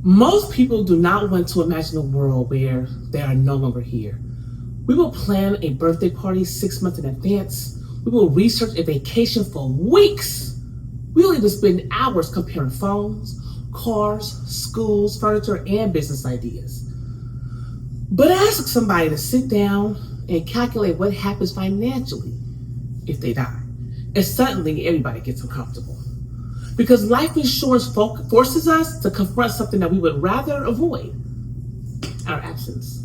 Most people do not want to imagine a world where they are no longer here. We will plan a birthday party 6 months in advance. We will research a vacation for weeks. We will even spend hours comparing phones, cars, schools, furniture, and business ideas. But ask somebody to sit down and calculate what happens financially if they die. And suddenly everybody gets uncomfortable. Because life insurance forces us to confront something that we would rather avoid, our absence.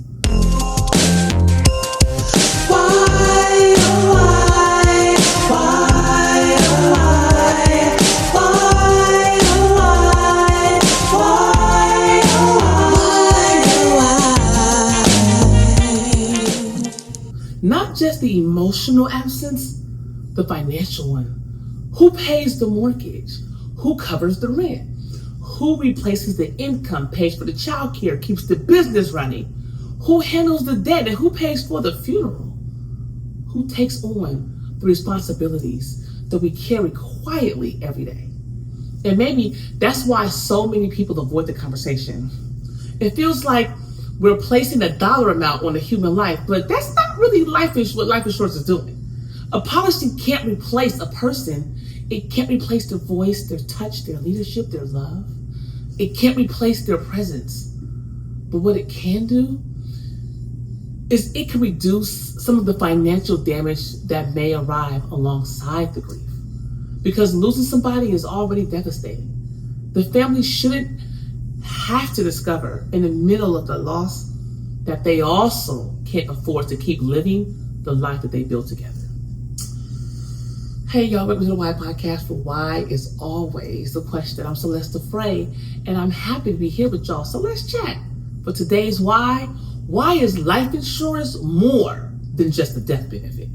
Not just the emotional absence, the financial one. Who pays the mortgage? Who covers the rent? Who replaces the income, pays for the childcare, keeps the business running? Who handles the debt and who pays for the funeral? Who takes on the responsibilities that we carry quietly every day? And maybe that's why so many people avoid the conversation. It feels like we're placing a dollar amount on a human life, but that's not really what life insurance is doing. A policy can't replace a person. It can't replace their voice, their touch, their leadership, their love. It can't replace their presence. But what it can do is it can reduce some of the financial damage that may arrive alongside the grief. Because losing somebody is already devastating. The family shouldn't have to discover in the middle of the loss that they also can't afford to keep living the life that they built together. Hey y'all, welcome to the Why Podcast, for why is always the question. I'm Celeste Frey, and I'm happy to be here with y'all. So let's chat. For today's why is life insurance more than just a death benefit?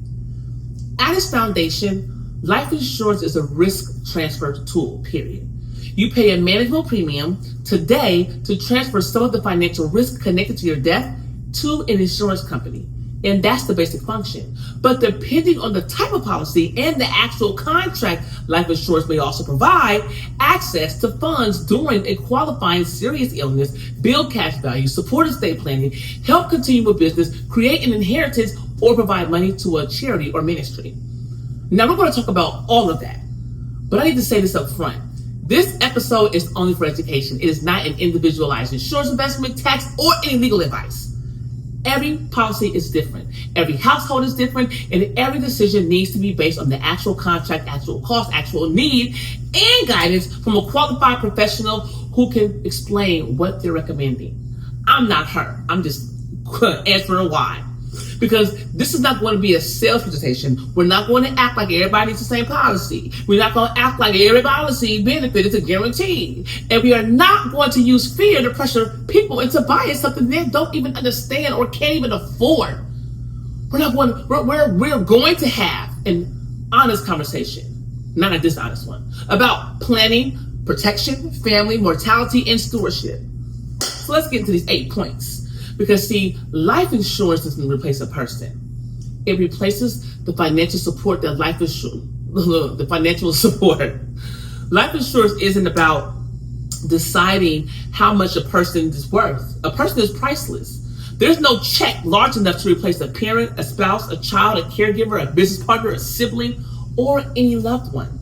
At its foundation, life insurance is a risk transfer tool, period. You pay a manageable premium today to transfer some of the financial risk connected to your death to an insurance company. And that's the basic function. But depending on the type of policy and the actual contract, life insurance may also provide access to funds during a qualifying serious illness, build cash value, support estate planning, help continue a business, create an inheritance, or provide money to a charity or ministry. Now we're going to talk about all of that, but I need to say this up front. This episode is only for education. It is not an individualized insurance, investment, tax, or any legal advice. Every policy is different. Every household is different, and every decision needs to be based on the actual contract, actual cost, actual need, and guidance from a qualified professional who can explain what they're recommending. I'm not her. I'm just answering why. Because this is not going to be a sales presentation. We're not going to act like everybody needs the same policy. We're not going to act like every policy benefit is a guarantee. And we are not going to use fear to pressure people into buying something they don't even understand or can't even afford. We're going to have an honest conversation, not a dishonest one, about planning, protection, family, mortality, and stewardship. So let's get into these 8 points. Because see, life insurance doesn't replace a person. It replaces the financial support that life insurance isn't about deciding how much a person is worth. A person is priceless. There's no check large enough to replace a parent, a spouse, a child, a caregiver, a business partner, a sibling, or any loved one.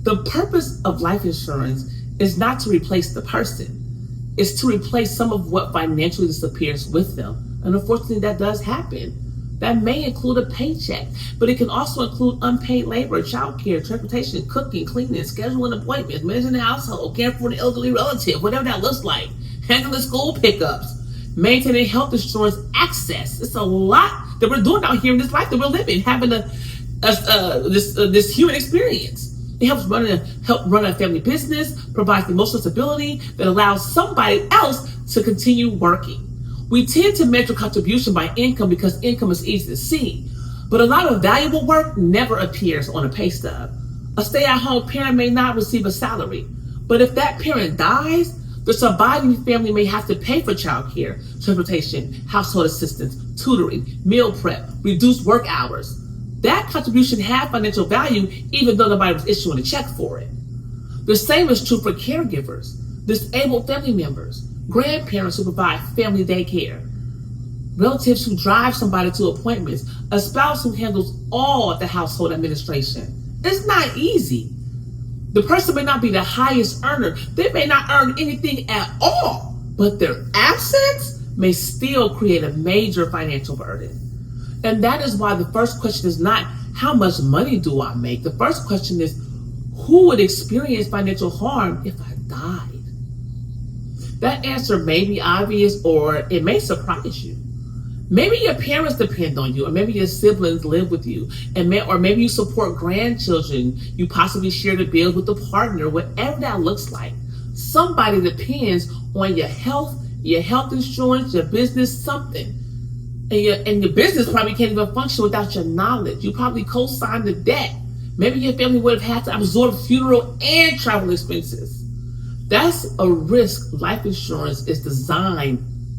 The purpose of life insurance is not to replace the person. Is to replace some of what financially disappears with them. And unfortunately, that does happen. That may include a paycheck, but it can also include unpaid labor, childcare, transportation, cooking, cleaning, scheduling appointments, managing the household, caring for an elderly relative, whatever that looks like, handling school pickups, maintaining health insurance access. It's a lot that we're doing out here in this life that we're living, having this human experience. It helps run a family business, provides emotional stability that allows somebody else to continue working. We tend to measure contribution by income because income is easy to see, but a lot of valuable work never appears on a pay stub. A stay-at-home parent may not receive a salary, but if that parent dies, the surviving family may have to pay for childcare, transportation, household assistance, tutoring, meal prep, reduced work hours. That contribution had financial value even though nobody was issuing a check for it. The same is true for caregivers, disabled family members, grandparents who provide family daycare, relatives who drive somebody to appointments, a spouse who handles all of the household administration. It's not easy. The person may not be the highest earner. They may not earn anything at all, but their absence may still create a major financial burden. And that is why the first question is not, how much money do I make? The first question is, who would experience financial harm if I died? That answer may be obvious, or it may surprise you. Maybe your parents depend on you, or maybe your siblings live with you, or maybe you support grandchildren. You possibly share the bills with a partner, whatever that looks like. Somebody depends on your health insurance, your business, something. And your business probably can't even function without your knowledge. You probably co-signed the debt. Maybe your family would have had to absorb funeral and travel expenses. That's a risk life insurance is designed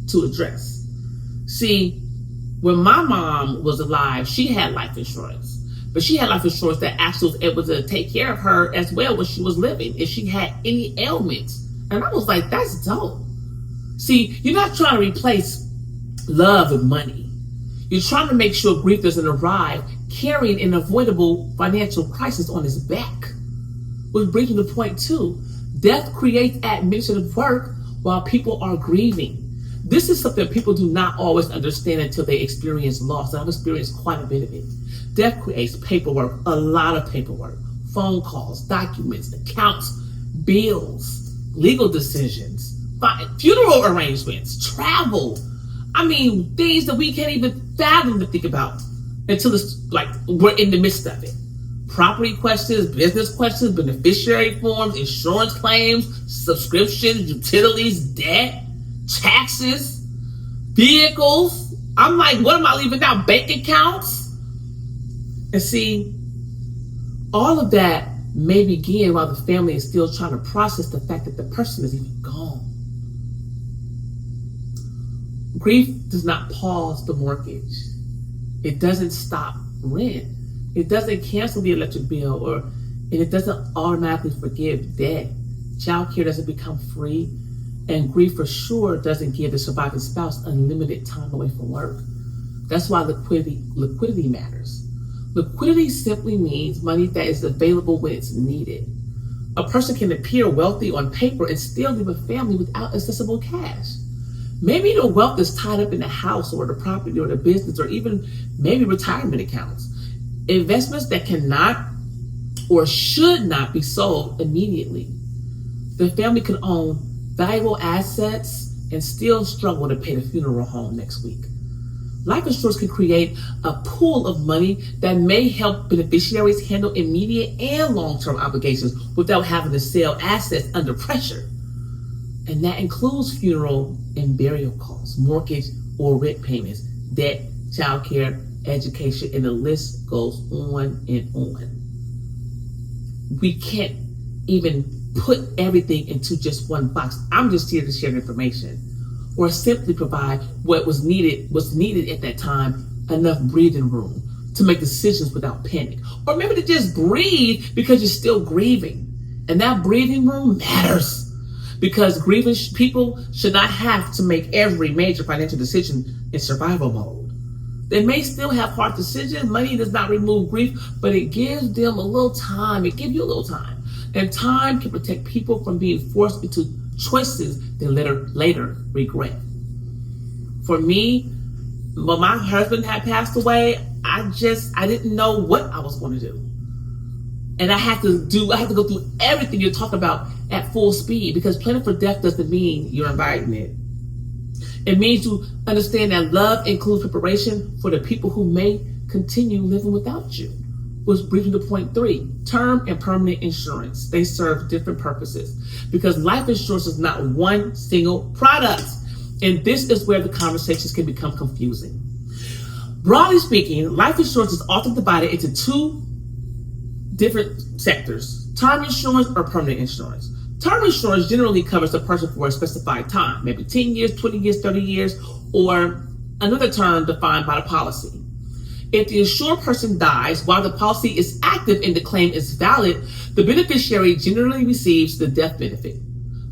to address. See, when my mom was alive, she had life insurance. But she had life insurance that actually was able to take care of her as well when she was living, if she had any ailments. And I was like, that's dope. See, you're not trying to replace love with money. You're trying to make sure grief doesn't arrive carrying an avoidable financial crisis on his back. Which brings me to point 2. Death creates administrative work while people are grieving. This is something people do not always understand until they experience loss. And I've experienced quite a bit of it. Death creates paperwork, a lot of paperwork, phone calls, documents, accounts, bills, legal decisions, funeral arrangements, travel. I mean, things that we can't even fathom to think about until it's like we're in the midst of it. Property questions, business questions, beneficiary forms, insurance claims, subscriptions, utilities, debt, taxes, vehicles. I'm like, what am I leaving out? Bank accounts? And see, all of that may begin while the family is still trying to process the fact that the person is even gone. Grief does not pause the mortgage. It doesn't stop rent. It doesn't cancel the electric bill, and it doesn't automatically forgive debt. Childcare doesn't become free, and grief for sure doesn't give the surviving spouse unlimited time away from work. That's why liquidity matters. Liquidity simply means money that is available when it's needed. A person can appear wealthy on paper and still leave a family without accessible cash. Maybe the wealth is tied up in the house or the property or the business or even maybe retirement accounts. Investments that cannot or should not be sold immediately. The family can own valuable assets and still struggle to pay the funeral home next week. Life insurance can create a pool of money that may help beneficiaries handle immediate and long-term obligations without having to sell assets under pressure. And that includes funeral and burial costs, mortgage or rent payments, debt, childcare, education, and the list goes on and on. We can't even put everything into just one box. I'm just here to share information or simply provide what was needed at that time, enough breathing room to make decisions without panic. Or maybe to just breathe because you're still grieving. And that breathing room matters because grieving people should not have to make every major financial decision in survival mode. They may still have hard decisions. Money does not remove grief, but it gives them a little time. It gives you a little time. And time can protect people from being forced into choices they later regret. For me, when my husband had passed away, I didn't know what I was going to do. And I had to go through everything you're talking about at full speed, because planning for death doesn't mean you're inviting it. It means you understand that love includes preparation for the people who may continue living without you. Which brings me to point 3, term and permanent insurance. They serve different purposes because life insurance is not one single product. And this is where the conversations can become confusing. Broadly speaking, life insurance is often divided into 2 different sectors, term insurance or permanent insurance. Term insurance generally covers the person for a specified time, maybe 10 years, 20 years, 30 years, or another term defined by the policy. If the insured person dies while the policy is active and the claim is valid, the beneficiary generally receives the death benefit.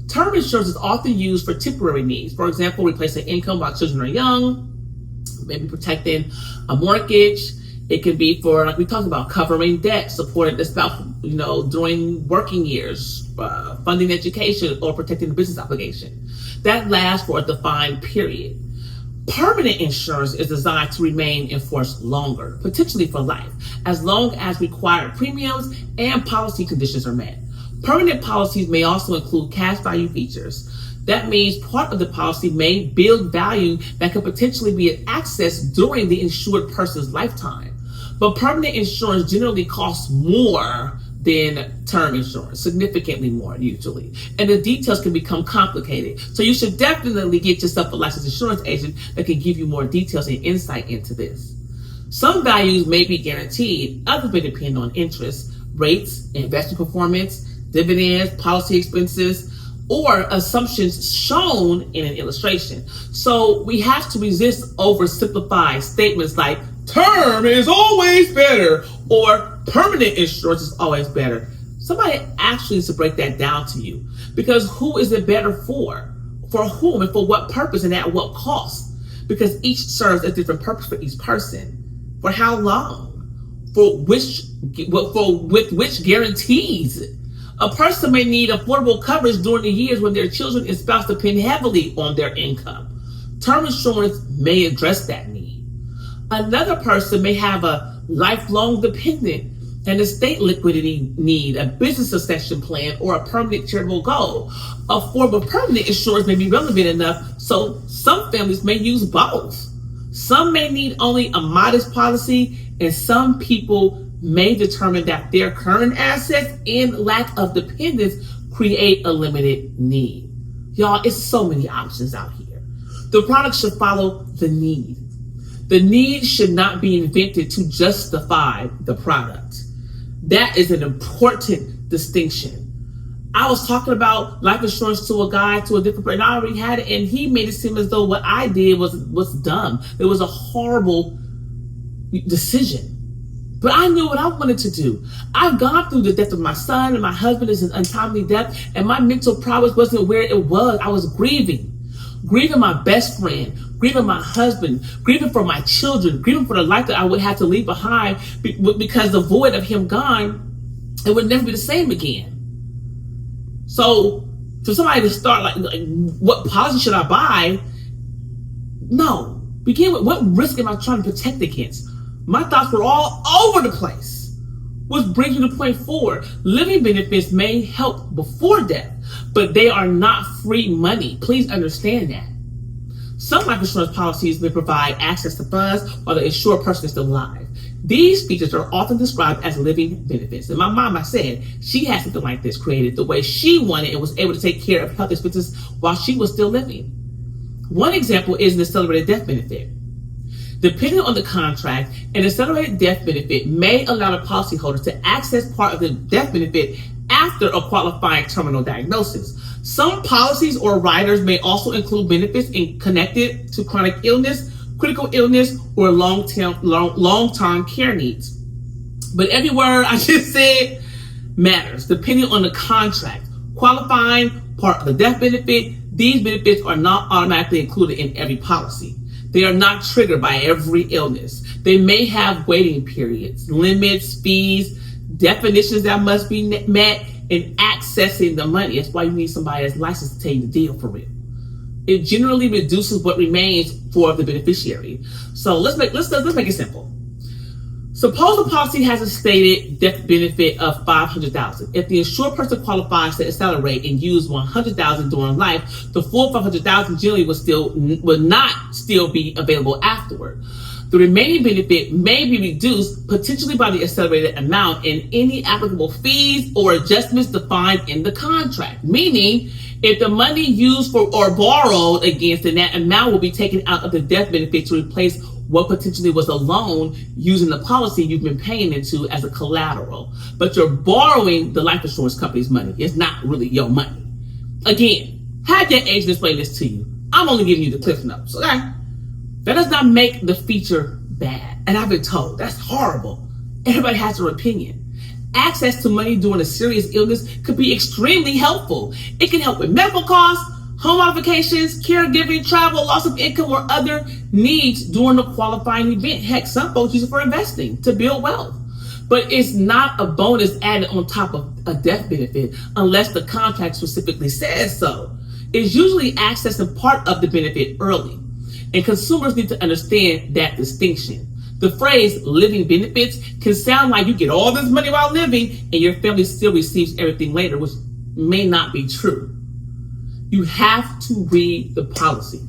Term insurance is often used for temporary needs. For example, replacing income while children are young, maybe protecting a mortgage. It can be for, like we talked about, covering debt, supporting the spouse, during working years, funding education, or protecting the business obligation. That lasts for a defined period. Permanent insurance is designed to remain in force longer, potentially for life, as long as required premiums and policy conditions are met. Permanent policies may also include cash value features. That means part of the policy may build value that could potentially be accessed during the insured person's lifetime. But permanent insurance generally costs more than term insurance, significantly more usually. And the details can become complicated. So you should definitely get yourself a licensed insurance agent that can give you more details and insight into this. Some values may be guaranteed, others may depend on interest, rates, investment performance, dividends, policy expenses, or assumptions shown in an illustration. So we have to resist oversimplified statements like term is always better or permanent insurance is always better. Somebody actually needs to break that down to you, because who is it better for? For whom and for what purpose and at what cost? Because each serves a different purpose for each person. For how long? With which guarantees? A person may need affordable coverage during the years when their children and spouse depend heavily on their income. Term insurance may address that need. Another person may have a lifelong dependent, an estate liquidity need, a business succession plan, or a permanent charitable goal. A form of permanent insurance may be relevant enough, so some families may use both. Some may need only a modest policy, and some people may determine that their current assets and lack of dependence create a limited need. Y'all, it's so many options out here. The product should follow the need. The need should not be invented to justify the product. That is an important distinction. I was talking about life insurance to a different person. I already had it, and he made it seem as though what I did was dumb. It was a horrible decision. But I knew what I wanted to do. I've gone through the death of my son, and my husband is an untimely death, and my mental prowess wasn't where it was. I was grieving my best friend, grieving my husband, grieving for my children, grieving for the life that I would have to leave behind, because the void of him gone, it would never be the same again. So for somebody to start like what policy should I buy? No. Begin with, what risk am I trying to protect against? My thoughts were all over the place. Which brings me to point 4. Living benefits may help before death, but they are not free money. Please understand that. Some life insurance policies may provide access to funds while the insured person is still alive. These features are often described as living benefits. And my mama said she had something like this created the way she wanted and was able to take care of health expenses while she was still living. One example is an accelerated death benefit. Depending on the contract, an accelerated death benefit may allow the policyholder to access part of the death benefit after a qualifying terminal diagnosis. Some policies or riders may also include benefits connected to chronic illness, critical illness, or long-term care needs. But every word I just said matters, depending on the contract. Qualifying part of the death benefit, these benefits are not automatically included in every policy. They are not triggered by every illness. They may have waiting periods, limits, fees, definitions that must be met, and accessing the money. That's why you need somebody that's licensed to tell you the deal for real. It generally reduces what remains for the beneficiary. So let's make it simple. Suppose the policy has a stated death benefit of $500,000. If the insured person qualifies to accelerate and use $100,000 during life, the full $500,000 generally will not still be available afterward. The remaining benefit may be reduced potentially by the accelerated amount and any applicable fees or adjustments defined in the contract. Meaning, if the money used for or borrowed against, then that amount will be taken out of the death benefit to replace what potentially was a loan using the policy you've been paying into as a collateral. But you're borrowing the life insurance company's money. It's not really your money. Again, have your agent explain this to you. I'm only giving you the cliff notes, okay? That does not make the feature bad. And I've been told that's horrible. Everybody has their opinion. Access to money during a serious illness could be extremely helpful. It can help with medical costs, home modifications, caregiving, travel, loss of income, or other needs during a qualifying event. Heck, some folks use it for investing to build wealth. But it's not a bonus added on top of a death benefit unless the contract specifically says so. It's usually accessing part of the benefit early. And consumers need to understand that distinction. The phrase living benefits can sound like you get all this money while living and your family still receives everything later, which may not be true. You have to read the policy.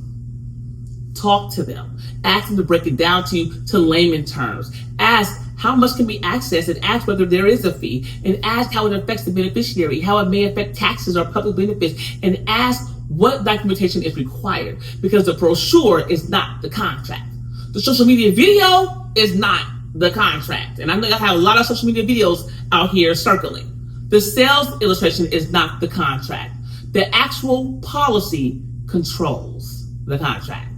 Talk to them. Ask them to break it down to you to layman terms. Ask how much can be accessed and ask whether there is a fee, and ask how it affects the beneficiary, how it may affect taxes or public benefits, and ask what documentation is required, because the brochure is not the contract. The social media video is not the contract. And I know I have a lot of social media videos out here circling. The sales illustration is not the contract. The actual policy controls the contract.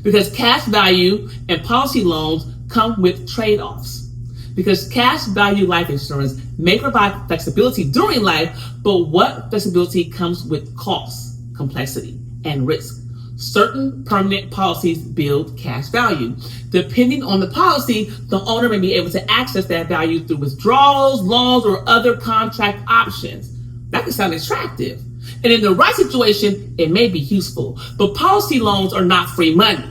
Because cash value and policy loans come with trade-offs. Because cash value life insurance may provide flexibility during life, but what flexibility comes with costs, complexity, and risk? Certain permanent policies build cash value. Depending on the policy, the owner may be able to access that value through withdrawals, loans, or other contract options. That can sound attractive. And in the right situation, it may be useful. But policy loans are not free money.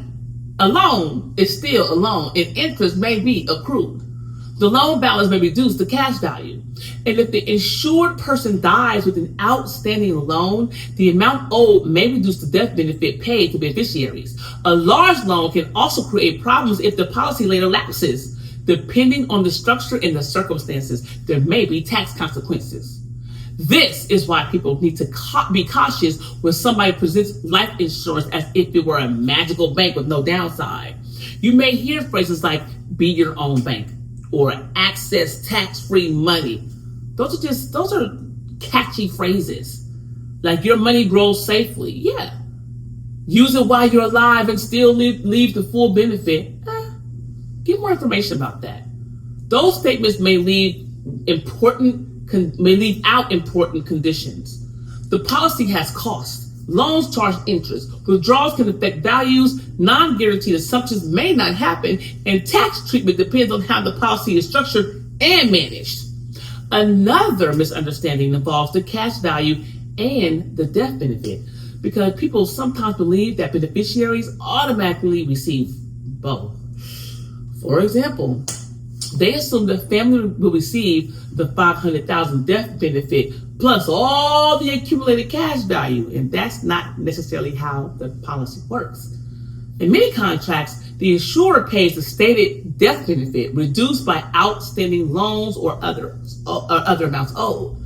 A loan is still a loan, and interest may be accrued. The loan balance may reduce the cash value. And if the insured person dies with an outstanding loan, the amount owed may reduce the death benefit paid to beneficiaries. A large loan can also create problems if the policy later lapses. Depending on the structure and the circumstances, there may be tax consequences. This is why people need to be cautious when somebody presents life insurance as if it were a magical bank with no downside. You may hear phrases like "be your own bank" or "access tax-free money." Those are catchy phrases. Like "your money grows safely." Yeah. Use it while you're alive and still leave the full benefit. Get more information about that. Those statements may leave out important conditions. The policy has costs. Loans charge interest. Withdrawals can affect values. Non-guaranteed assumptions may not happen. And tax treatment depends on how the policy is structured and managed. Another misunderstanding involves the cash value and the death benefit, because people sometimes believe that beneficiaries automatically receive both. For example, they assume the family will receive the $500,000 death benefit plus all the accumulated cash value, and that's not necessarily how the policy works. In many contracts, the insurer pays the stated death benefit reduced by outstanding loans or other amounts owed.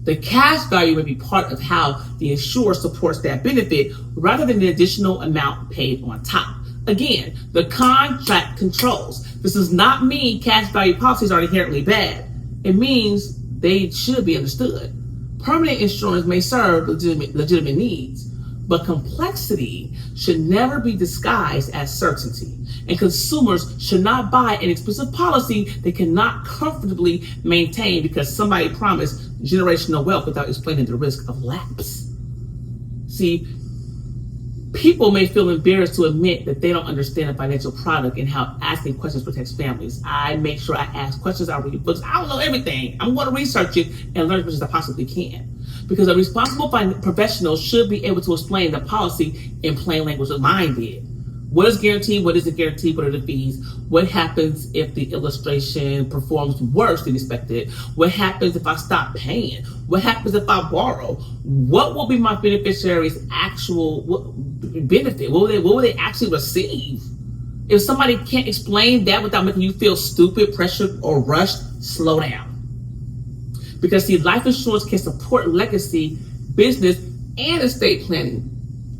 The cash value may be part of how the insurer supports that benefit rather than the additional amount paid on top. Again, the contract controls. This does not mean cash value policies are inherently bad. It means they should be understood. Permanent insurance may serve legitimate needs, but complexity should never be disguised as certainty. And consumers should not buy an expensive policy they cannot comfortably maintain because somebody promised generational wealth without explaining the risk of lapse. See, people may feel embarrassed to admit that they don't understand a financial product and how asking questions protects families. I make sure I ask questions, I read books. I don't know everything. I'm going to research it and learn as much as I possibly can. Because a responsible professional should be able to explain the policy in plain language as mine did. What is guaranteed? What isn't guaranteed? What are the fees? What happens if the illustration performs worse than expected? What happens if I stop paying? What happens if I borrow? What will be my beneficiary's actual benefit? What will they actually receive? If somebody can't explain that without making you feel stupid, pressured, or rushed, slow down. Because see, life insurance can support legacy, business, and estate planning.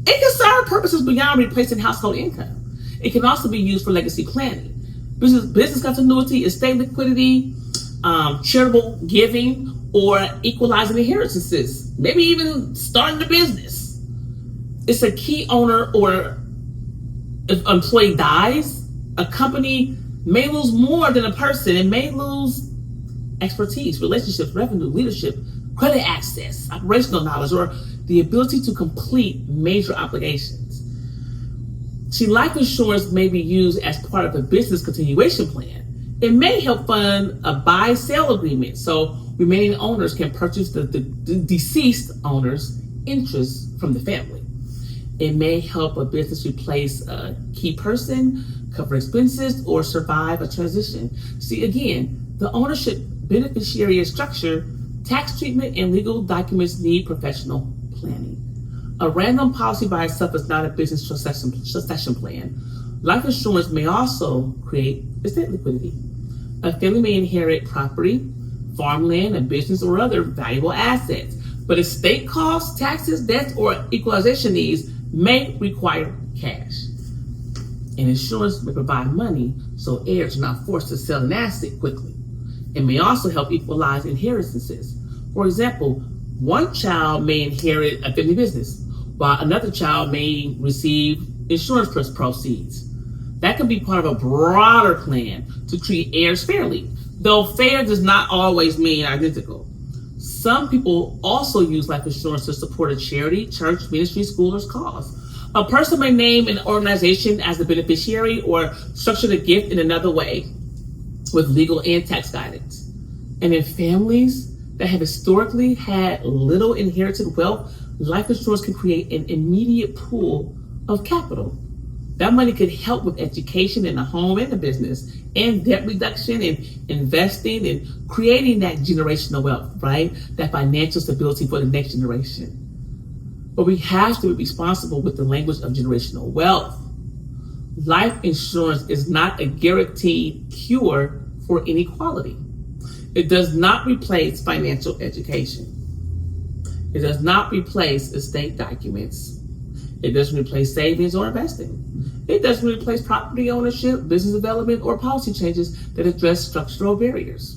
It can serve purposes beyond replacing household income. It can also be used for legacy planning, business continuity, estate liquidity, charitable giving, or equalizing inheritances. Maybe even starting a business. It's a key owner, or if an employee dies, a company may lose more than a person. It may lose expertise, relationships, revenue, leadership, credit access, operational knowledge, or the ability to complete major obligations. See, life insurance may be used as part of a business continuation plan. It may help fund a buy-sell agreement so remaining owners can purchase the deceased owner's interests from the family. It may help a business replace a key person, cover expenses, or survive a transition. See, again, the ownership beneficiary structure, tax treatment, and legal documents need professional planning. A random policy by itself is not a business succession plan. Life insurance may also create estate liquidity. A family may inherit property, farmland, a business, or other valuable assets. But estate costs, taxes, debts, or equalization needs may require cash. And insurance may provide money so heirs are not forced to sell an asset quickly. It may also help equalize inheritances. For example, one child may inherit a family business, while another child may receive insurance proceeds. That can be part of a broader plan to treat heirs fairly, though fair does not always mean identical. Some people also use life insurance to support a charity, church, ministry, school, or cause. A person may name an organization as the beneficiary or structure the gift in another way with legal and tax guidance. And in families that have historically had little inherited wealth, life insurance can create an immediate pool of capital. That money could help with education in the home and the business, and debt reduction and investing and creating that generational wealth, right? That financial stability for the next generation. But we have to be responsible with the language of generational wealth. Life insurance is not a guaranteed cure for inequality. It does not replace financial education. It does not replace estate documents. It doesn't replace savings or investing. It doesn't replace property ownership, business development, or policy changes that address structural barriers.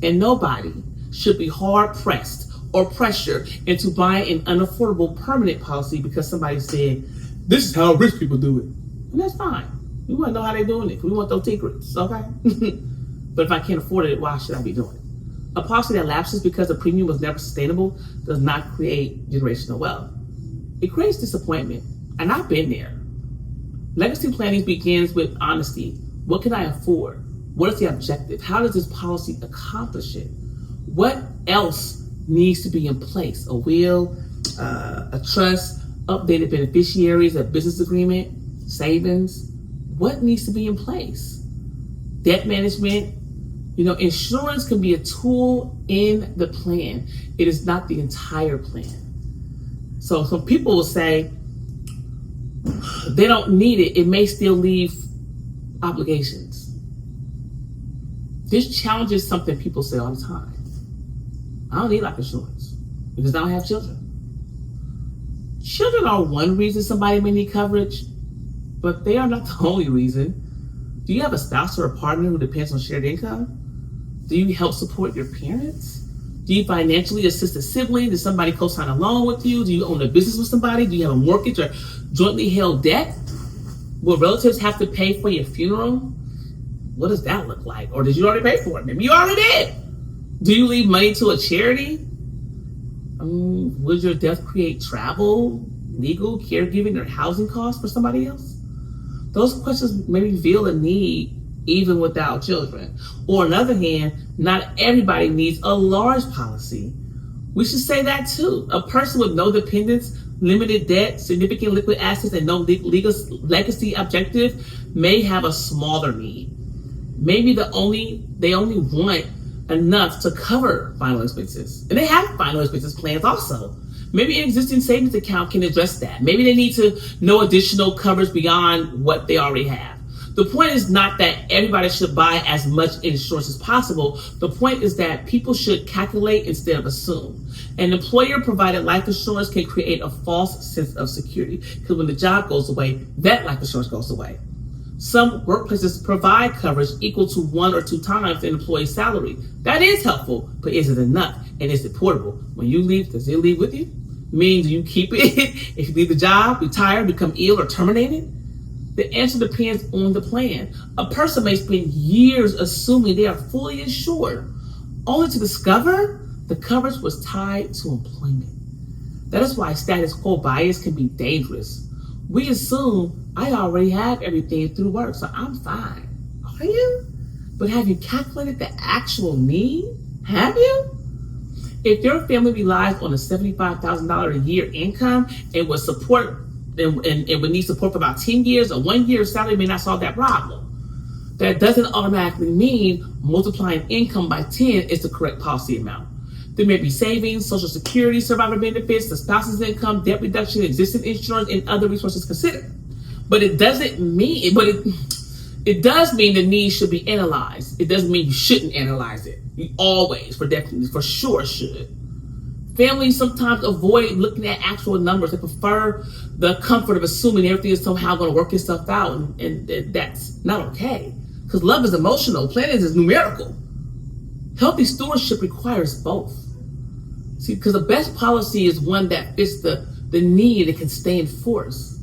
And nobody should be hard pressed or pressured into buying an unaffordable permanent policy because somebody said, this is how rich people do it. And that's fine. We want to know how they're doing it. We want those secrets, okay? But if I can't afford it, why should I be doing it? A policy that lapses because the premium was never sustainable does not create generational wealth. It creates disappointment, and I've been there. Legacy planning begins with honesty. What can I afford? What is the objective? How does this policy accomplish it? What else needs to be in place? A will, a trust, updated beneficiaries, a business agreement, savings. What needs to be in place? Debt management. Insurance can be a tool in the plan. It is not the entire plan. So some people will say they don't need it. It may still leave obligations. This challenges something people say all the time. I don't need life insurance because I don't have children. Children are one reason somebody may need coverage, but they are not the only reason. Do you have a spouse or a partner who depends on shared income? Do you help support your parents? Do you financially assist a sibling? Does somebody co-sign a loan with you? Do you own a business with somebody? Do you have a mortgage or jointly held debt? Will relatives have to pay for your funeral? What does that look like? Or did you already pay for it? Maybe you already did. Do you leave money to a charity? Would your death create travel, legal, caregiving, or housing costs for somebody else? Those questions may reveal a need even without children. Or on the other hand, not everybody needs a large policy. We should say that too. A person with no dependents, limited debt, significant liquid assets, and no legal legacy objective may have a smaller need. Maybe they only want enough to cover final expenses. And they have final expenses plans also. Maybe an existing savings account can address that. Maybe they need to know additional coverage beyond what they already have. The point is not that everybody should buy as much insurance as possible. The point is that people should calculate instead of assume. An employer-provided life insurance can create a false sense of security because when the job goes away, that life insurance goes away. Some workplaces provide coverage equal to 1 or 2 times the employee's salary. That is helpful, but is it enough? And is it portable? When you leave, does it leave with you? Meaning, do you keep it if you leave the job, retire, become ill, or terminated? The answer depends on the plan. A person may spend years assuming they are fully insured, only to discover the coverage was tied to employment. That is why status quo bias can be dangerous. We assume I already have everything through work, so I'm fine. Are you? But have you calculated the actual need? Have you? If your family relies on a $75,000 a year income and would support and would need support for about 10 years, a 1 year salary may not solve that problem. That doesn't automatically mean multiplying income by 10 is the correct policy amount. There may be savings, Social Security, survivor benefits, the spouse's income, debt reduction, existing insurance, and other resources considered. But it doesn't mean, it does mean the need should be analyzed. It doesn't mean you shouldn't analyze it. You always, for sure should. Families sometimes avoid looking at actual numbers. They prefer the comfort of assuming everything is somehow going to work itself out, and that's not okay. Because love is emotional, planning is numerical. Healthy stewardship requires both. See, because the best policy is one that fits the need and can stay in force.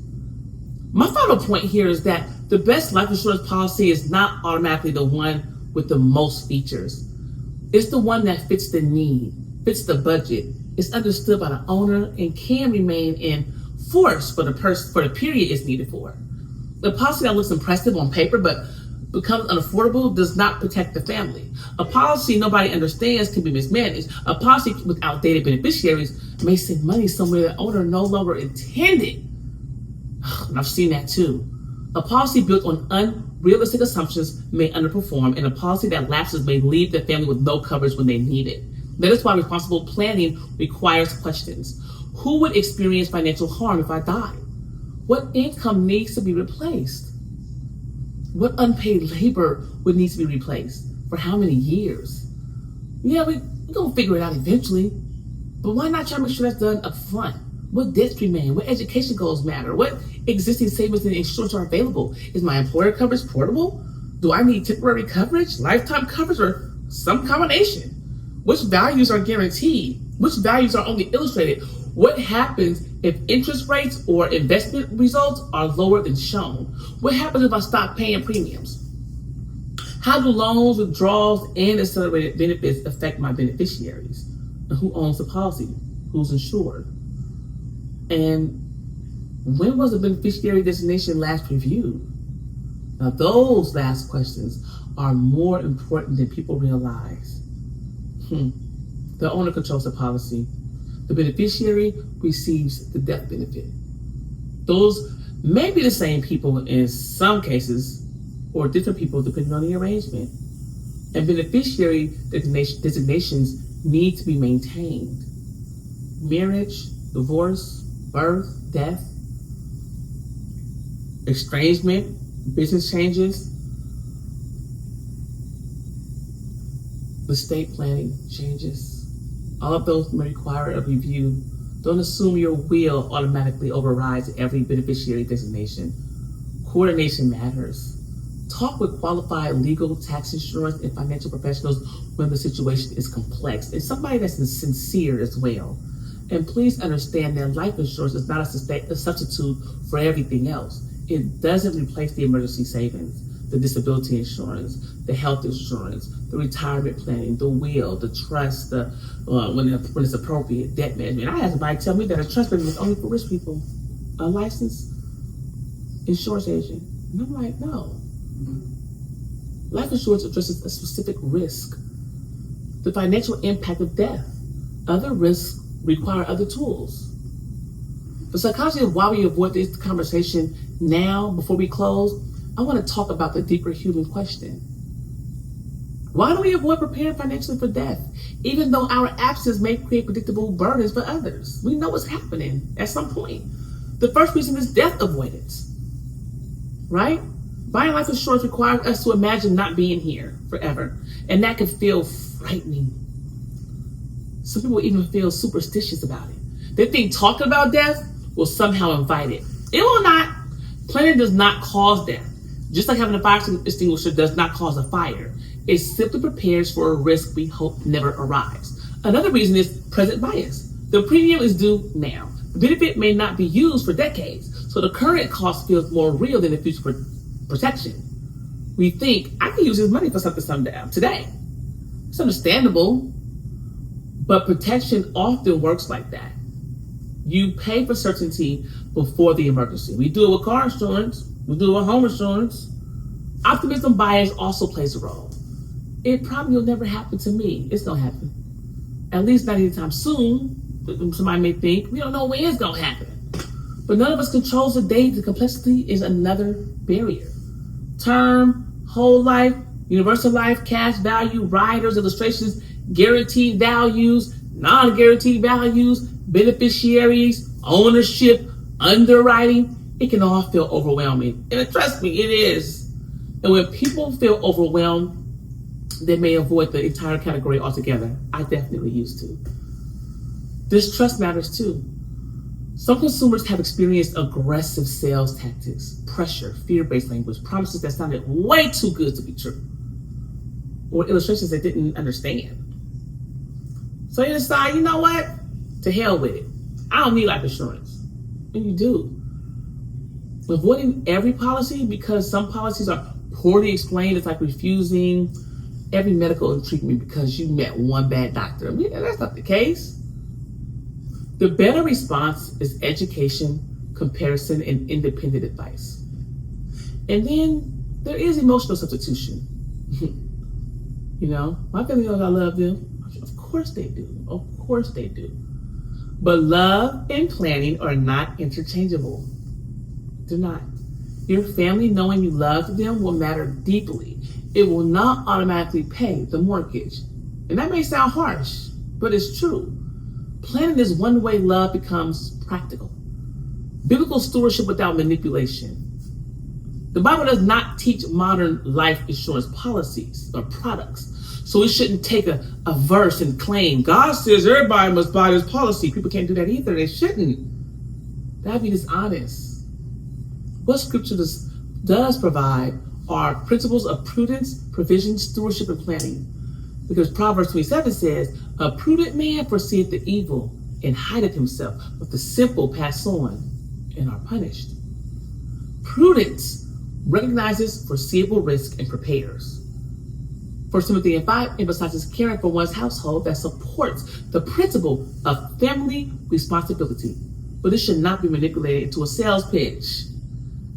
My final point here is that the best life insurance policy is not automatically the one with the most features. It's the one that fits the need, fits the budget, is understood by the owner, and can remain in force for the period it's needed for. The policy that looks impressive on paper but becomes unaffordable does not protect the family. A policy nobody understands can be mismanaged. A policy with outdated beneficiaries may send money somewhere the owner no longer intended. And I've seen that too. A policy built on unrealistic assumptions may underperform, and a policy that lapses may leave the family with no coverage when they need it. That is why responsible planning requires questions. Who would experience financial harm if I died? What income needs to be replaced? What unpaid labor would need to be replaced? For how many years? Yeah, we're going to figure it out eventually. But why not try to make sure that's done up front? What debts remain? What education goals matter? What existing savings and insurance are available? Is my employer coverage portable? Do I need temporary coverage, lifetime coverage, or some combination? Which values are guaranteed? Which values are only illustrated? What happens if interest rates or investment results are lower than shown? What happens if I stop paying premiums? How do loans, withdrawals, and accelerated benefits affect my beneficiaries? And who owns the policy? Who's insured? And when was the beneficiary designation last reviewed? Now, those last questions are more important than people realize. The owner controls the policy. The beneficiary receives the death benefit. Those may be the same people in some cases, or different people depending on the arrangement. And beneficiary designations need to be maintained. Marriage, divorce, birth, death, estrangement, business changes, estate planning changes. All of those may require a review. Don't assume your will automatically overrides every beneficiary designation. Coordination matters. Talk with qualified legal, tax insurance, and financial professionals when the situation is complex, and somebody that's sincere as well. And please understand that life insurance is not a substitute for everything else. It doesn't replace the emergency savings, the disability insurance, the health insurance, the retirement planning, the will, the trust, when it's appropriate, debt management. I had somebody tell me that a trust payment is only for rich people, a licensed insurance agent. And I'm like, no. Life insurance addresses a specific risk, the financial impact of death. Other risks require other tools. The psychology of why we avoid this conversation now, before we close, I want to talk about the deeper human question. Why do we avoid preparing financially for death, even though our absence may create predictable burdens for others? We know what's happening at some point. The first reason is death avoidance, right? Buying life insurance requires us to imagine not being here forever, and that can feel frightening. Some people even feel superstitious about it. They think talking about death will somehow invite it. It will not. Planning does not cause death. Just like having a fire extinguisher does not cause a fire. It simply prepares for a risk we hope never arrives. Another reason is present bias. The premium is due now. The benefit may not be used for decades, so the current cost feels more real than the future protection. We think, I can use this money for something someday, today. It's understandable, but protection often works like that. You pay for certainty before the emergency. We do it with car insurance. We do it with home insurance. Optimism bias also plays a role. It probably will never happen to me. It's going to happen. At least not anytime soon. Somebody may think, we don't know when it's going to happen. But none of us controls the date. The complexity is another barrier. Term, whole life, universal life, cash value, riders, illustrations, guaranteed values, non-guaranteed values, beneficiaries, ownership, underwriting. It can all feel overwhelming. And trust me, it is. And when people feel overwhelmed, they may avoid the entire category altogether. I definitely used to. Distrust matters too. Some consumers have experienced aggressive sales tactics, pressure, fear-based language, promises that sounded way too good to be true, or illustrations they didn't understand. So you decide, you know what? To hell with it. I don't need life insurance. And you do. Avoiding every policy because some policies are poorly explained. It's like refusing every medical treatment because you met one bad doctor. I mean, that's not the case. The better response is education, comparison, and independent advice. And then there is emotional substitution. You know, my family knows I love them. Of course they do. Of course they do. But love and planning are not interchangeable. They're not. Your family knowing you love them will matter deeply. It will not automatically pay the mortgage. And that may sound harsh, but it's true. Planning is one way love becomes practical. Biblical stewardship without manipulation. The Bible does not teach modern life insurance policies or products. So we shouldn't take a verse and claim, God says everybody must buy this policy. People can't do that either. They shouldn't. That'd be dishonest. What scripture does provide are principles of prudence, provision, stewardship, and planning. Because Proverbs 27 says, a prudent man foreseeth the evil and hideth himself, but the simple pass on and are punished. Prudence recognizes foreseeable risk and prepares. 1 Timothy 5 emphasizes caring for one's household that supports the principle of family responsibility, but it should not be manipulated into a sales pitch.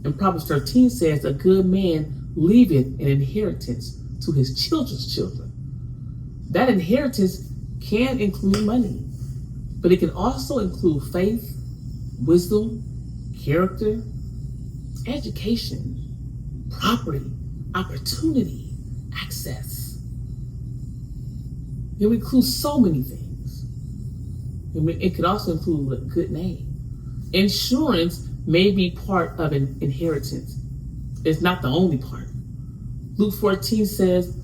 And Proverbs 13 says, a good man leaveth an inheritance to his children's children. That inheritance can include money, but it can also include faith, wisdom, character, education, property, opportunity, access. It would include so many things. It could also include a good name. Insurance may be part of an inheritance. It's not the only part. Luke 14 says,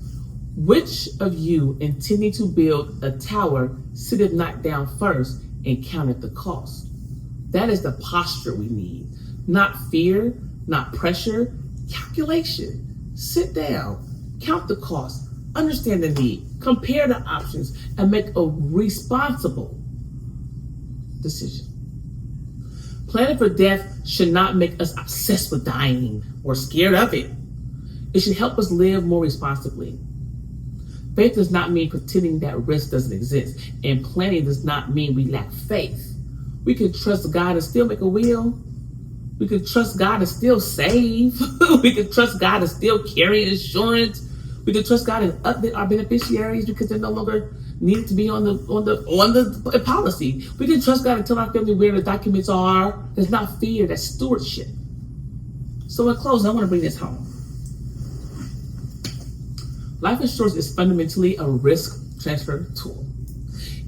which of you intending to build a tower sitteth not down first and counteth the cost? That is the posture we need. Not fear, not pressure, calculation. Sit down, count the cost, understand the need, compare the options, and make a responsible decision. Planning for death should not make us obsessed with dying or scared of it. It should help us live more responsibly. Faith does not mean pretending that risk doesn't exist, and planning does not mean we lack faith. We can trust God and still make a will. We can trust God and still save. We can trust God and still carry insurance. We can trust God and update our beneficiaries because they're no longer needed to be on the policy. We can trust God and tell our family where the documents are. There's not fear, that's stewardship. So in closing, I want to bring this home. Life insurance is fundamentally a risk transfer tool.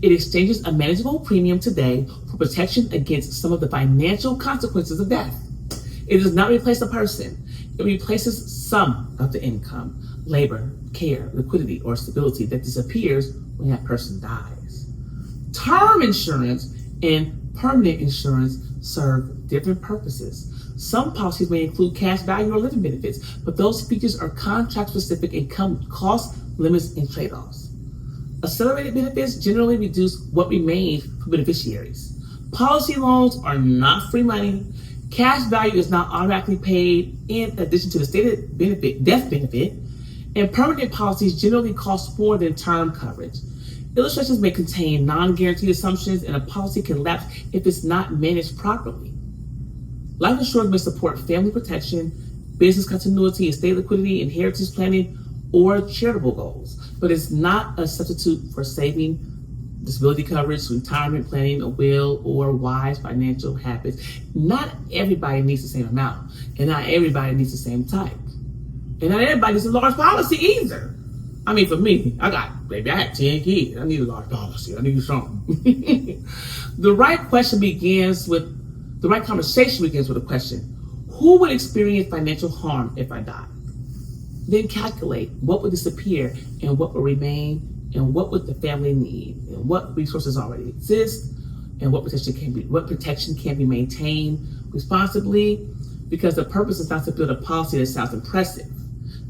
It exchanges a manageable premium today for protection against some of the financial consequences of death. It does not replace a person. It replaces some of the income, labor, care, liquidity, or stability that disappears when that person dies. Term insurance and permanent insurance serve different purposes. Some policies may include cash value or living benefits, but those features are contract specific and come with cost, limits, and trade-offs. Accelerated benefits generally reduce what remains for beneficiaries. Policy loans are not free money. Cash value is not automatically paid in addition to the stated benefit, death benefit, And permanent policies generally cost more than term coverage. Illustrations may contain non-guaranteed assumptions, and a policy can lapse if it's not managed properly. Life insurance may support family protection, business continuity, estate liquidity, inheritance planning, or charitable goals, but it's not a substitute for saving, disability coverage, retirement planning, a will, or wise financial habits. Not everybody needs the same amount, and not everybody needs the same type. And not everybody needs a large policy either. I mean, for me, I had 10 kids. I need a large policy. I need something. The right conversation begins with a question: who would experience financial harm if I died? Then calculate what would disappear and what would remain, and what would the family need, and what resources already exist, and what protection can be maintained responsibly. Because the purpose is not to build a policy that sounds impressive.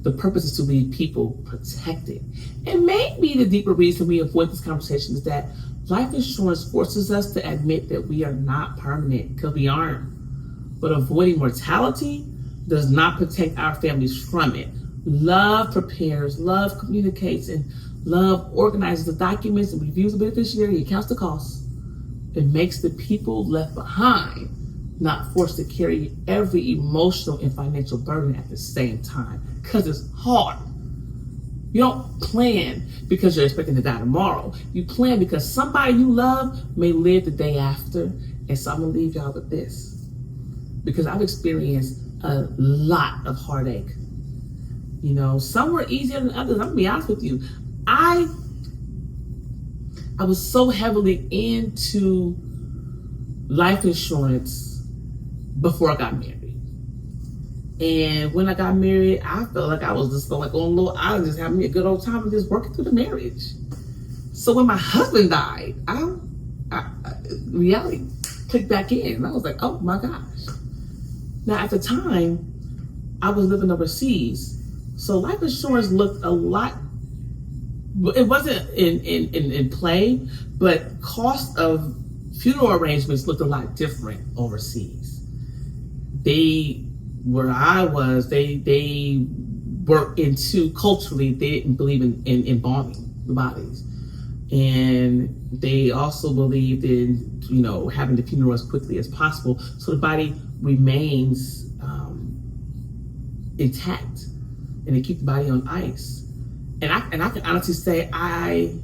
The purpose is to leave people protected. And maybe the deeper reason we avoid this conversation is that life insurance forces us to admit that we are not permanent, because we aren't. But avoiding mortality does not protect our families from it. Love prepares, love communicates, and love organizes the documents and reviews the beneficiary and counts the costs. It makes the people left behind not forced to carry every emotional and financial burden at the same time, because it's hard. You don't plan because you're expecting to die tomorrow. You plan because somebody you love may live the day after. And so I'm gonna leave y'all with this, because I've experienced a lot of heartache. You know, some were easier than others. I'm gonna be honest with you. I was so heavily into life insurance before I got married. And when I got married, I felt like I was just like on a little island, just having me a good old time and just working through the marriage. So when my husband died, reality clicked back in. And I was like, oh my gosh. Now at the time, I was living overseas. So life insurance looked a lot, it wasn't in play, but cost of funeral arrangements looked a lot different overseas. Where I was, they were into, culturally, they didn't believe in embalming the bodies. And they also believed in, having the funeral as quickly as possible so the body remains intact, and they keep the body on ice. And I can honestly say I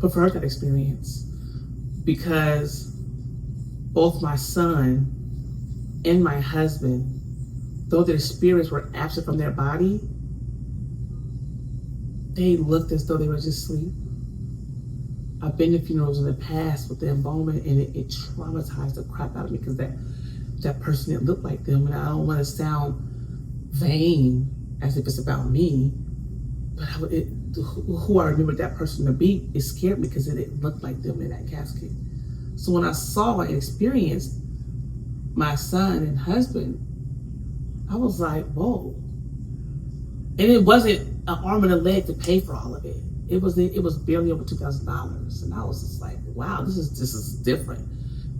preferred that experience, because both my son and my husband, though their spirits were absent from their body, they looked as though they were just asleep. I've been to funerals in the past with the embalming, and it traumatized the crap out of me, because that person didn't look like them. And I don't want to sound vain as if it's about me, but who I remember that person to be, it scared me because it didn't look like them in that casket. So when I saw and experienced my son and husband, I was like, whoa. And it wasn't an arm and a leg to pay for all of it. It was barely over $2,000. And I was just like, wow, this is different,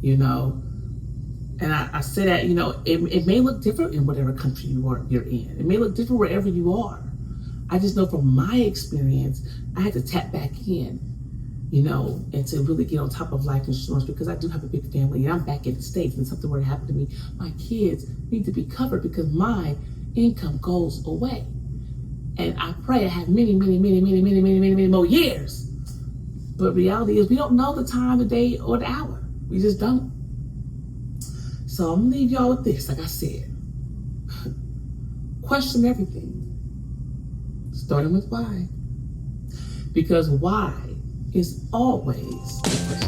And I say that, it may look different in whatever country you're in. It may look different wherever you are. I just know from my experience, I had to tap back in, and to really get on top of life insurance, because I do have a big family and I'm back in the States, and something were to happen to me, my kids need to be covered because my income goes away. And I pray I have many more years. But reality is we don't know the time, the day, or the hour. We just don't. So I'm gonna leave y'all with this, like I said. Question everything. Starting with why. Because why is always the question.